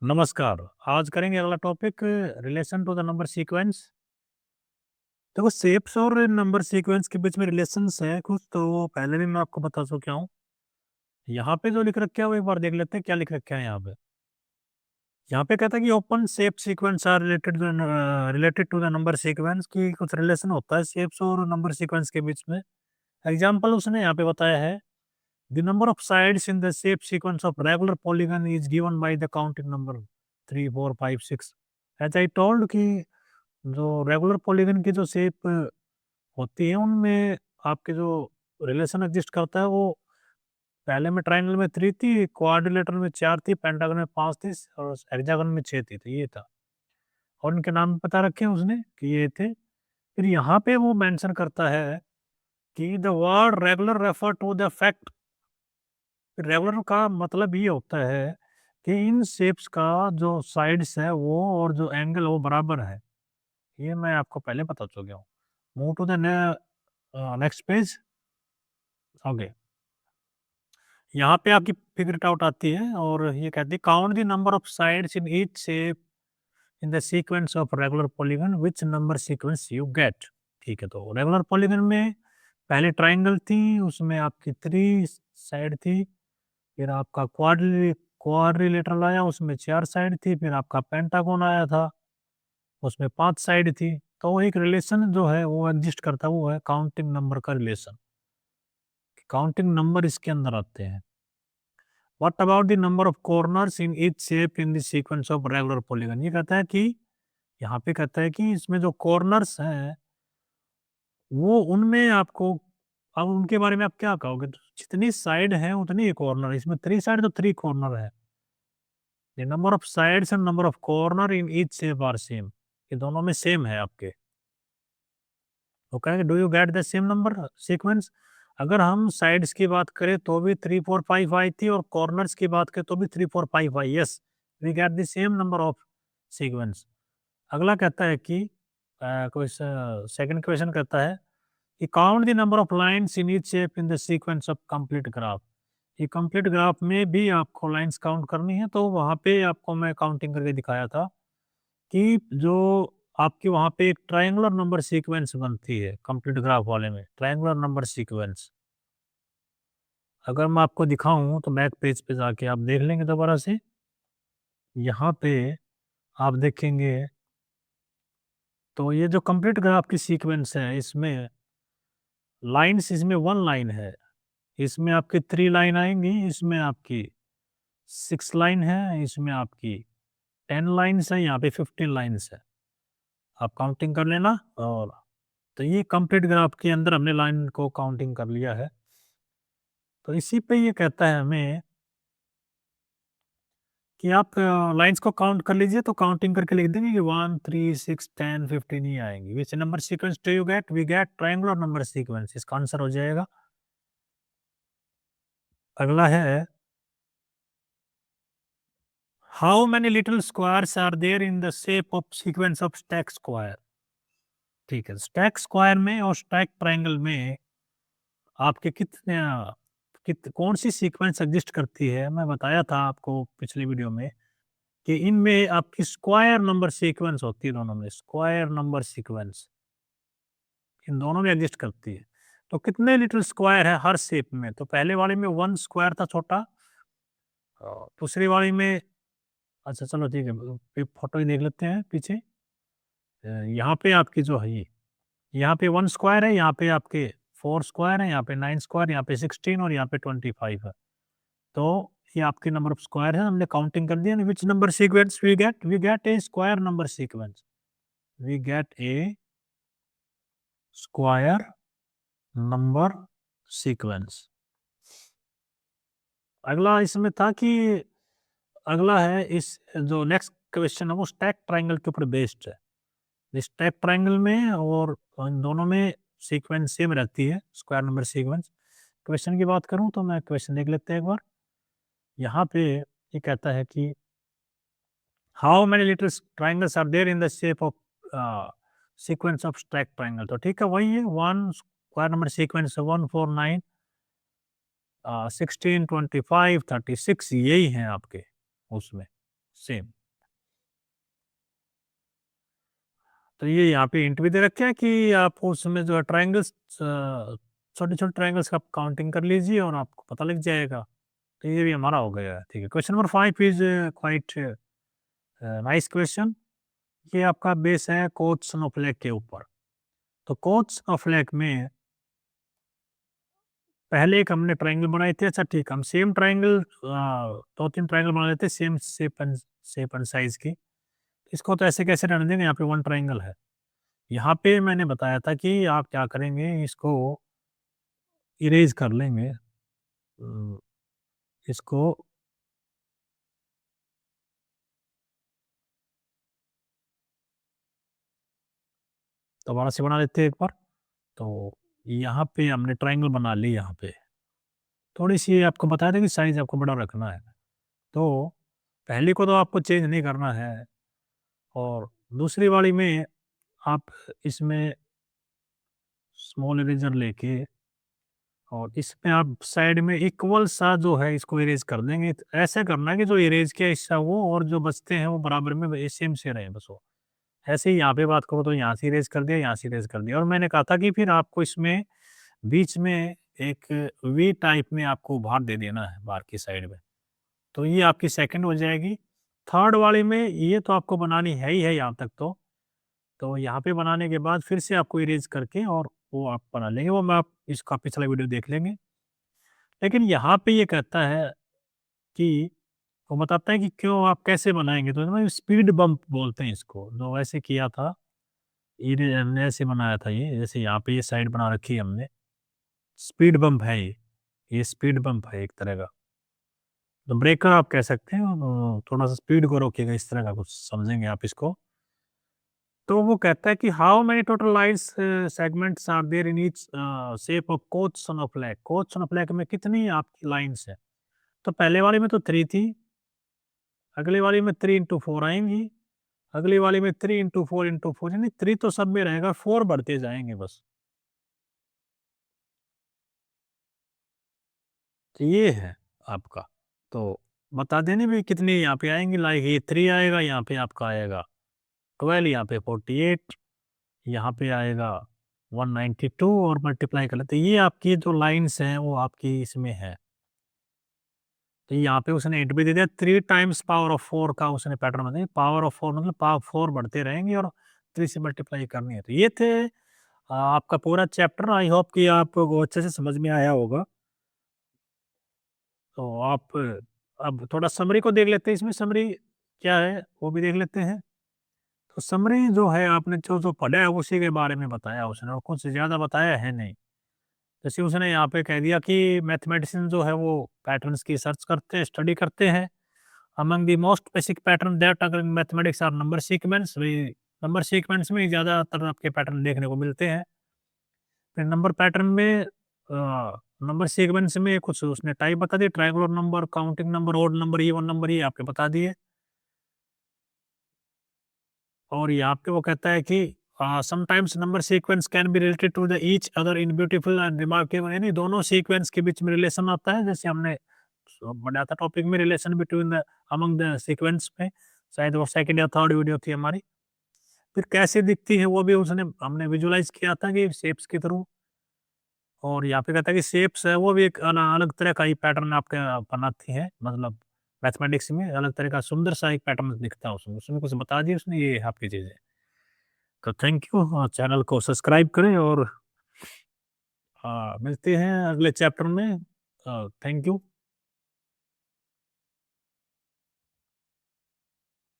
नमस्कार। आज करेंगे अगला topic relation to the number sequence. देखो शेप्स और नंबर सीक्वेंस के बीच में रिलेशंस है कुछ, तो पहले भी मैं आपको बता चुका हूँ। यहाँ पे जो लिख रखा है वो एक बार देख लेते हैं क्या लिख रखा है यहाँ पे। यहाँ पे कहता है कि open shape sequence are related to the number sequence, की कुछ रिलेशन होता है शेप्स और नंबर सीक्वेंस के बीच में। एग्जाम्पल उसने यहाँ पे बताया है, the number of sides in the shape sequence of regular polygon is given by the counting number 3 4 5 6। As I told कि जो रेगुलर पॉलीगन की जो शेप होती है उनमें आपके जो रिलेशन एग्जिस्ट करता है वो पहले में ट्रायंगल में 3 थी, क्वाड्रिलेटरल में 4 थी, पेंटागन में 5 थी और हेक्सागन में 6 थी, तो ये था। और उनके नाम बता रखे हैं उसने कि ये थे। फिर यहाँ पे वो मेंशन करता है कि the word regular refer to the fact, regular का मतलब ये होता है कि इन शेप्स का जो साइड्स है वो और जो एंगल वो बराबर है। ये मैं आपको पहले बता चुका हूँ। Move to the next page. Okay, यहाँ पे आपकी फिगर इट आउट आती है और ये कहती है count the number of sides in each shape in the sequence of regular polygon which number sequence you get. ठीक है, तो रेगुलर पॉलीगन में पहले ट्रायंगल थी, उसमें आपकी 3 साइड थी। फिर आपका क्वाड्रिलेटरल आया, उसमें 4 साइड थी। फिर आपका पेंटागन आया था, उसमें 5 साइड थी। तो एक रिलेशन जो है वो एग्जिस्ट करता है, वो है काउंटिंग नंबर का रिलेशन। काउंटिंग नंबर इसके अंदर आते हैं। What about the number of corners in each shape in the sequence of regular polygon. ये कहता है कि यहाँ पे कहता है कि इसमें जो कॉर्नर्स हैं वो उनमें आपको, अब उनके बारे में आप क्या कहोगे? तो जितनी साइड है उतनी ही कॉर्नर, इसमें 3 साइड तो 3 कॉर्नर है। The number of sides and number of corner in each shape are same. ये दोनों में सेम है आपके। वो कहेंगे do you get the same number sequence. अगर हम साइड्स की बात करें तो भी 3 4 5 आई थी और कॉर्नर्स की बात करें तो भी 3 4 5 आई। Yes, we get the same number of sequence. अगला कहता है कि सेकंड क्वेश्चन कहता है कि count the number of lines in each shape in the sequence of complete graph. ये कंप्लीट ग्राफ में भी आपको लाइंस काउंट करनी है, तो वहां पे आपको मैं काउंटिंग करके दिखाया था कि जो आपके वहाँ पे एक ट्रायंगुलर नंबर सीक्वेंस बनती है कंप्लीट ग्राफ वाले में, ट्रायंगुलर नंबर सीक्वेंस। अगर मैं आपको दिखाऊँ तो बैक पेज पे जाके आप देख लेंगे दोबारा से। यहाँ पे आप देखेंगे तो ये जो कंप्लीट ग्राफ की सीक्वेंस है इसमें लाइन्स, इसमें 1 लाइन है, इसमें आपकी 3 लाइन आएँगी, इसमें आपकी 6 लाइन है, इसमें आपकी 10 लाइन्स है, यहाँ पे 15 लाइन्स है। आप काउंटिंग कर लेना। और तो ये कंप्लीट ग्राफ के अंदर हमने लाइन को काउंटिंग कर लिया है। तो इसी पे ये कहता है हमें कि आप लाइन्स को काउंट कर लीजिए, तो काउंटिंग करके लिख देंगे कि 1 3 6 10 15 ये आएँगी। Which number sequence do you get? We get triangular number sequence, इसका आंसर हो जाएगा। अगला है how many little squares are there in the shape of sequence of stack square. ठीक है, स्टैक स्क्वायर में और स्टैक ट्रायंगल में आपके कितने कौन सी सीक्वेंस एग्जिस्ट करती है? मैं बताया था आपको पिछली वीडियो में कि इनमें आपकी स्क्वायर नंबर सीक्वेंस होती है, दोनों में स्क्वायर नंबर सीक्वेंस इन दोनों में एग्जिस्ट करती है। तो कितने लिटिल स्क्वायर है हर शेप में? तो पहले वाले में 1 स्क्वायर था छोटा, दूसरी वाली में, अच्छा चलो ठीक है, फोटो ही देख लेते हैं पीछे। यहाँ पे आपकी जो है ये, यहाँ पे 1 स्क्वायर है, यहाँ पे आपके 4 स्क्वायर है, यहाँ पे 9 स्क्वायर, यहाँ पे 16 और यहाँ पे 25 है। तो ये आपके नंबर ऑफ स्क्वायर है, हमने काउंटिंग कर दिया। Which number sequence we get? We get a square number sequence. We get a square number sequence. अगला इसमें था कि अगला है इस जो नेक्स्ट क्वेश्चन है वो स्टैक ट्रायंगल के ऊपर बेस्ड है। स्टैक ट्रायंगल में और इन दोनों में सीक्वेंस सेम रहती है, स्क्वायर नंबर सीक्वेंस। क्वेश्चन की बात करूं तो मैं क्वेश्चन देख लेते हैं एक बार। यहाँ पे ये कहता है कि how many little triangles are there in the shape of sequence of stack triangle. तो ठीक है, वही है, 1 स्क्वायर नंबर सीक्वेंस है, 1 4 9 16 25 36 यही हैं आपके उसमें सेम। तो ये यहाँ पे हिंट भी दे रखे हैं कि आप उसमें जो है ट्रायंगल्स, छोटे-छोटे ट्रायंगल्स का आप काउंटिंग कर लीजिए और आपको पता लग जाएगा। तो ये भी हमारा हो गया है, ठीक है। Question number 5 is quite nice question. ये आपका बेस है कोच स्नोफ्लेक के ऊपर। तो कोच स्नोफ्लेक में पहले एक हमने ट्रायंगल बनाए थे, अच्छा ठीक है, हम सेम ट्रायंगल 2-3 ट्रायंगल बना लेते हैं सेम शेप एंड साइज़ की। इसको तो ऐसे कैसे रहने देंगे, यहाँ पे 1 ट्रायंगल है। यहाँ पे मैंने बताया था कि आप क्या करेंगे, इसको इरेज़ कर लेंगे। इसको दोबारा से बना लेते हैं एक बार। तो यहाँ पे हमने ट्रायंगल बना ली यहाँ पे। थोड़ी-सी आपको बताया था कि साइज़ आपको बड़ा रखना है। तो पहली को तो आपको चेंज नहीं करना है और दूसरी वाली में आप इसमें स्मॉल इरेज़र लेके और इसमें आप साइड में इक्वल सा जो है इसको इरेज़ कर देंगे। तो ऐसा करना है कि जो इरेज़ किया हिस्सा वो और जो बचते हैं वो बराबर में सेम से रहें बस वो। ऐसे ही यहाँ पे बात करूँ तो यहाँ से इरेज़ कर दिया, यहाँ से इरेज़ कर दिया और मैंने कहा था कि फिर आपको इसमें बीच में एक वी टाइप में आपको उभार दे देना है बाहर की साइड में। तो ये आपकी सेकंड हो जाएगी। थर्ड वाली में ये तो आपको बनानी है ही है यहाँ तक तो। तो यहाँ पे बनाने के बाद फिर से आपको इरेज़ करके और वो आप बना लेंगे, वो मैं आप इसका पिछला वीडियो देख लेंगे। लेकिन यहाँ पे ये कहता है कि वो बताता है कि क्यों आप कैसे बनाएँगे, तो ना स्पीड बम्प बोलते हैं इसको। तो वैसे किया था, हमने ऐसे बनाया था ये, जैसे यहाँ पे ये साइड बना रखी है हमने। स्पीड बम्प है ये स्पीड बम्प है एक तरह का। तो ब्रेकर आप कह सकते हैं, थोड़ा-सा स्पीड को रोकेगा, इस तरह का कुछ समझेंगे आप इसको। तो वो कहता है कि how many total lines segments are there in each shape of Koch snowflake. Koch snowflake में कितनी आपकी लाइन्स हैं? तो पहले वाले में तो 3 थी, अगले वाली में 3 इंटू 4 आएँगी, अगली वाली में 3 इंटू 4 इंटू 4 यानी 3 तो सब में रहेगा, 4 बढ़ते जाएँगे बस। तो ये है आपका। तो बता देने भी कितनी यहाँ पे आएँगी, लाइक ये 3 आएगा, यहाँ पे आपका आएगा 12, यहाँ पे 48, यहाँ पे आएगा 192 और मल्टीप्लाई कर लेते हैं। ये आपकी जो लाइन्स हैं वो आपकी इसमें है। तो यहाँ पे उसने हिंट भी दे दिया, 3 टाइम्स पावर ऑफ 4 का उसने पैटर्न बना दिया। पावर ऑफ 4 मतलब पावर 4 बढ़ते रहेंगे और 3 से मल्टीप्लाई करनी है। तो ये थे आपका पूरा चैप्टर। आई होप कि आपको अच्छे से समझ में आया होगा। तो आप अब थोड़ा समरी को देख लेते हैं, इसमें समरी क्या है वो भी देख लेते हैं। तो समरी जो है आपने जो-जो पढ़ा है उसी के बारे में बताया उसने और कुछ ज़्यादा बताया है नहीं। जैसे उसने यहाँ पे कह दिया कि मैथमेटिशियन जो है वो पैटर्न्स की सर्च करते हैं, स्टडी करते हैं। Among the most basic pattern that अगर in mathematics are number sequence, वही नंबर सीक्वेंस में ज़्यादातर आपके पैटर्न देखने को मिलते हैं। फिर नंबर पैटर्न में नंबर सीक्वेंस में कुछ उसने टाइप बता दिए, triangular number, counting number, odd number, even number, ये आपके बता दिए। और यहाँ पे वो कहता है कि sometimes number sequence can be related to the each other in beautiful and remarkable, यानी दोनों सीक्वेंस के बीच में रिलेशन आता है, जैसे हमने बढ़ाया था टॉपिक में, relation between the among the sequence में। शायद वो सेकंड या थर्ड वीडियो थी हमारी। फिर कैसे दिखती है वो भी उसने हमने विजुलाइज किया था कि शेप्स के थ्रू। और यहाँ पे कहता है कि शेप्स है वो भी एक अलग तरह का ही पैटर्न आपके बनाती है, मतलब मैथमेटिक्स में अलग तरह का सुंदर सा एक पैटर्न दिखता है उसमें। उसमें कुछ बता दिया उसने, ये आपकी चीज़ें। तो थैंक यू, चैनल को सब्सक्राइब करें और मिलते हैं अगले चैप्टर में। Thank you.